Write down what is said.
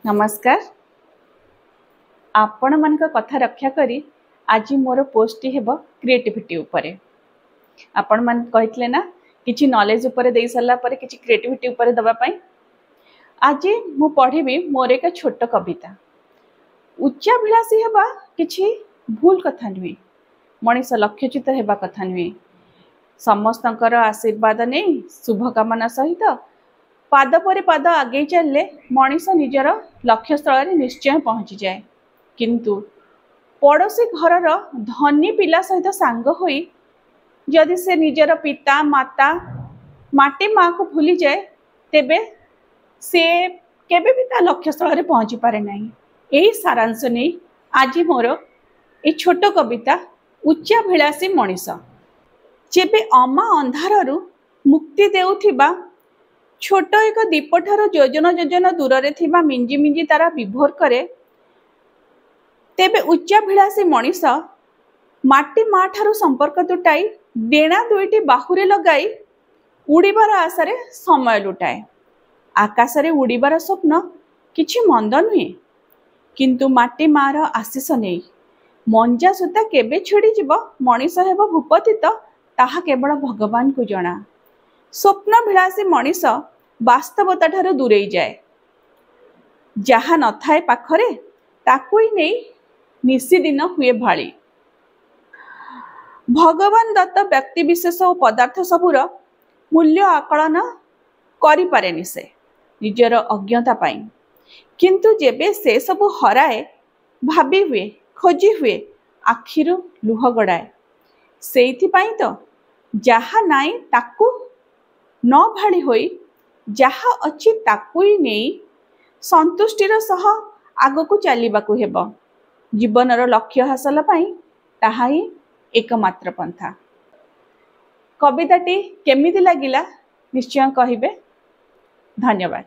नमस्कार। आपण मन कथा रक्षा करी आज मोर पोस्ट हेब क्रिएटिविटी उपरे। आपण मन कहते ना किछि नॉलेज उपरे दे सरला परे किछि क्रिएटिविटी उपरे दबा पई। आज मु पढ़िबी मोर एक छोट कविता। उच्चाभिलाषी हेबा किछि भूल कथा नुहे, मनीष लक्ष्यच्युत हेबा कथा नुहे। समस्तंकर आशीर्वाद नहीं शुभकामना सहित पाद पर पाद आगे चलले मनीष निजर लक्ष्य स्थल निश्चय पहुंची जाए। किंतु पड़ोसी घरर धनी पिला सहित सांग होई जदि से निजर पिता माता माटी माँ को भूली जाए तेबे से केबे भी ता लक्ष्य स्थल पहुंची पारे नहीं। यही सारांश नहीं आज मोर ए छोट कविता उच्चाभिलाषी मनीष। जेबे अमा अंधारु मुक्ति देउथिबा छोट एक दीप ठार योजन योजन दूर रे थिबा मिंजी मिंजी तारा विभोर करे, तेबे उच्चाभिलाषी मनीष माटी माँ ठारू संपर्क तुटाई डेणा दुईटी बाहुरे लगाई उड़ीबार आशारे समय लुटाए। आकाशरे उड़ीबार स्वप्न किछि मंद नुहे, किंतु माटी माँ रो आशीष नहीं मंजा सूता केबे छिड़ी जीव मनीष हेब भूपतित ताहा केवल भगवान को जना। स्वप्नभिलाषी मनीष वास्तवता ठारू दूरेई जाए, जहा न थाए पाखरे ताकु ही नहीं निशिदिन हुए भाली। भगवान दत्त व्यक्ति विशेष और पदार्थ सबूर मूल्य आकलन करि पारेनि से निजर अज्ञता पाई, किंतु जेबे से सबु हराए भाबी हुए खोजी हुए आखिरु लुह गड़ाए। सेइथि पाई तो जहा नाई ताकु न भाली होई जहा अच्छी ताकु ही नहीं संतुष्टिर सह आगकु चलिबाकु हेबो। जीवनर लक्ष्य हासिल पाई ताहा ही एकमात्र पंथा। कविताटी केमिति लागिला निश्चय कहिबे। धन्यवाद।